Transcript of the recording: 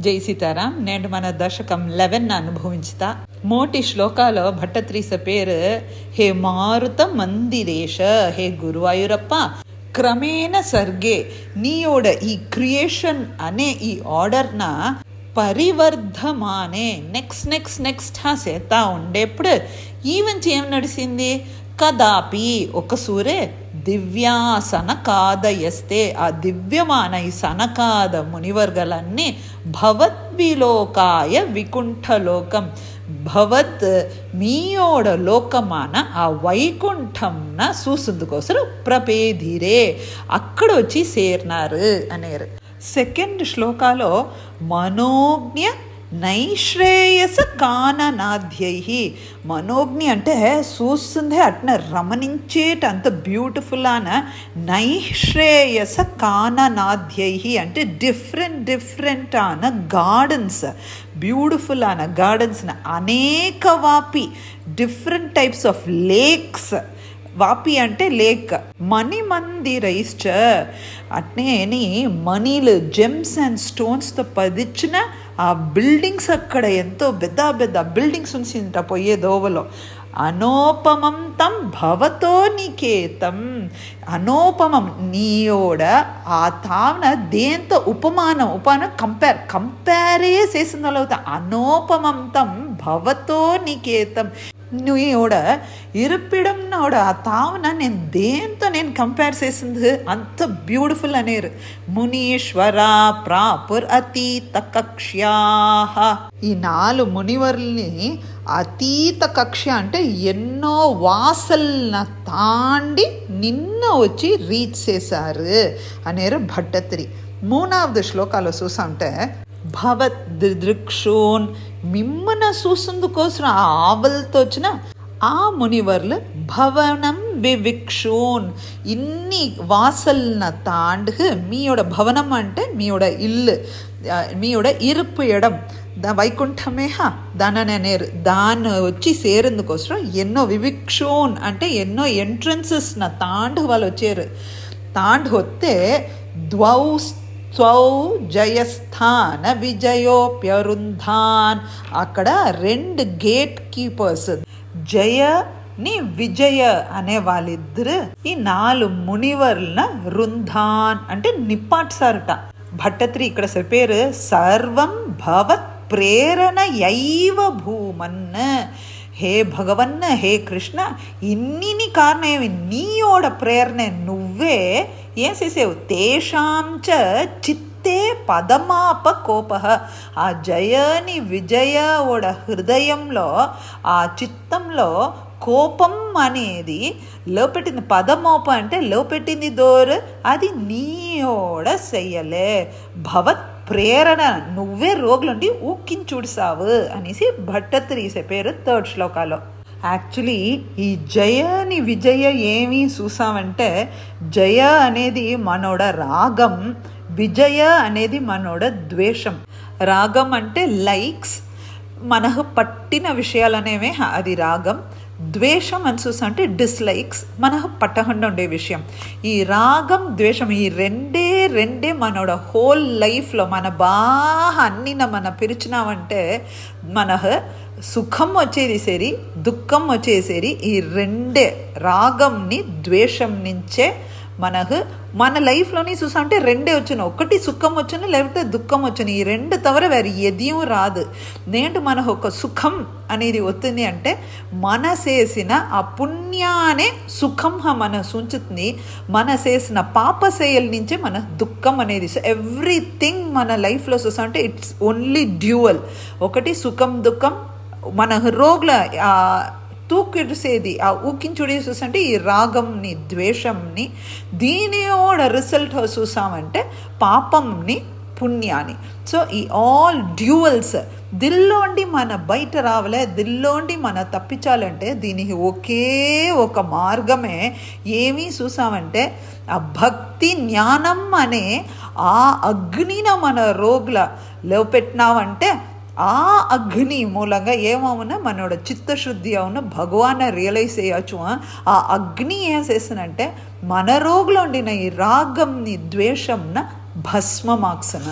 జై సీతారాం. నేను మన దశకం 11 అనుభవించుతా. మోటి శ్లోకాలో భట్టత్రీస పేరు హే మారుత మందిరేశ, హే గురువాయూరప్ప క్రమేణ సర్గే నీయోడ ఈ క్రియేషన్ అనే ఈ ఆర్డర్న పరివర్ధమానే నెక్స్ట్ చేస్తా ఉండేప్పుడు ఈవెంట్ ఏం నడిచింది? కదాపి ఒక సూరే దివ్యా సనకాదయస్తే ఆ దివ్యమాన ఈ సనకాద మునివర్గలన్నీ భవద్విలోకాయ వికుంఠలోకం భవత్ మీయోడ లోకమాన ఆ వైకుంఠంన చూసిందుకోసరు ప్రపేధిరే అక్కడ వచ్చి సేర్నారు అనేరు. సెకండ్ శ్లోకాలో మనోజ్ఞ నైశ్రేయస కాననాధ్యై, మనోజ్ఞి అంటే చూస్తుందే అట్న రమణించేట అంత బ్యూటిఫుల్ ఆన నైశ్రేయస కాననాధ్యై అంటే డిఫరెంట్ ఆన గార్డెన్స్, బ్యూటిఫుల్ ఆన గార్డెన్స్ అనేక వాపి డిఫరెంట్ టైప్స్ ఆఫ్ లేక్స్. వాపి అంటే లేక్. మణి మందిరైశ్చ అట్నే మనీలు జెమ్స్ అండ్ స్టోన్స్తో పదిచ్చిన ఆ బిల్డింగ్స్ అక్కడ ఎంతో పెద్ద బిల్డింగ్స్ ఉంచింట పోయే దోవలో. అనోపమం తం భవతో నికేతం, అనోపమం నీయోడ ఆ తావన దేంతో ఉపమానం కంపేరే చేసిందో అనోపమం తం భవతో నికేతం నువ్వోడ ఇరుపిడంనోడ ఆ తావన నేను దేంతో నేను కంపేర్ చేసింది అంత బ్యూటిఫుల్ అనేరు. మునీశ్వర ప్రాపుర్ అతీత కక్ష్యా, ఈ 4 మునివర్లని అతీత కక్ష అంటే ఎన్నో వాసల్న తాండి నిన్న వచ్చి రీచ్ చేశారు అనేరు భట్టత్రి. 3వ శ్లోకాలో చూసంటే భవత్ దృక్షోన్ మిమ్మన చూసిందుకోసం ఆ ఆవలతో వచ్చిన ఆ మునివర్లు భవనం వివిక్షోన్ ఇన్ని వాసల్న తాండు మీయోడ భవనం అంటే మీయోడ ఇల్లు, మీయోడ ఇరుపు ఇడం వైకుంఠమేహ దాననే నేరు దాన్ని వచ్చి సేరేందుకోసం ఎన్నో వివిక్షోన్ అంటే ఎన్నో ఎంట్రన్సెస్న తాండు వాళ్ళు వచ్చారు. తాండు వస్తే స్వౌ జయస్థాన విజయోప్యరుంధాన్ అక్కడ 2 గేట్ కీపర్స్ జయని విజయ అనే వాళ్ళిద్దరు ఈ 4 మునివర్ల రుంధాన్ అంటే నిప్పాట్సారట. భట్టత్రి ఇక్కడ చెప్పారు సర్వం భవత్ ప్రేరణ యైవ భూమన్న, హే భగవన్న హే కృష్ణ ఇన్ని కారణం నీయోడ ప్రేరణ నువ్వే ఏం చేసేవు. తేషాంచ చిత్తే పదమాప కోప, ఆ జయని విజయ ఓడ హృదయంలో ఆ చిత్తంలో కోపం అనేది లోపెట్టింది. పదమోప అంటే లోపెట్టింది దోరు అది నీయోడ చెయ్యలే. భవత్ ప్రేరణ నువ్వే రోగులుండి ఊక్కించుడిసావు అనేసి భట్టత్రి చెప్పారు 3rd శ్లోకాలో. యాక్చువల్లీ ఈ జయని విజయ ఏమి చూసామంటే జయ అనేది మనోడ రాగం, విజయ అనేది మనోడ ద్వేషం. రాగం అంటే లైక్స్ మనకు పట్టిన విషయాలనేవే అది రాగం. ద్వేషం అని చూసా అంటే డిస్లైక్స్ మనకు పట్టకుండా ఉండే విషయం. ఈ రాగం ద్వేషం ఈ రెండే మనోడ హోల్ లైఫ్లో మన బాగా అన్నిన మన పిలిచినామంటే మనకు సుఖం వచ్చేది సరి దుఃఖం వచ్చేసరి ఈ 2 రాగంని ద్వేషం నుంచే మనకు మన లైఫ్లోని చూసా అంటే 2 వచ్చును. ఒకటి సుఖం వచ్చును లేకపోతే దుఃఖం వచ్చును. ఈ 2 తవర వేరే ఎదియం రాదు. నేంటి మనకు ఒక సుఖం అనేది వస్తుంది అంటే మన చేసిన ఆ పుణ్యానే సుఖం మన సుంచుతుంది. మన చేసిన పాపశైల నుంచే మన దుఃఖం అనేది. సో ఎవ్రీథింగ్ మన లైఫ్లో చూసా అంటే ఇట్స్ ఓన్లీ డ్యూయల్. ఒకటి సుఖం దుఃఖం మన రోగుల తూకిడిసేది ఆ ఊకించుడి చూసంటే ఈ రాగంని ద్వేషంని దీనియోడ రిజల్ట్ చూసామంటే పాపంని పుణ్యాన్ని. సో ఈ ఆల్ డ్యూయల్స్ దిల్లోండి మన బయట రావలే, దిల్లోండి మన తప్పించాలంటే దీనికి ఒకే ఒక మార్గమే ఏమీ చూసామంటే ఆ భక్తి జ్ఞానం అనే ఆ అగ్నిన మన రోగుల లేవపెట్టినావంటే ఆ అగ్ని మూలంగా ఏమవునా మనోட చిత్తశుద్ధి అవును భగవాన్ రియలైజ్ చేయొచ్చు. ఆ అగ్ని ఏం చేసినంటే మన రోగులో ఉండిన ఈ రాగంని ద్వేషంన భస్మమాక్సన.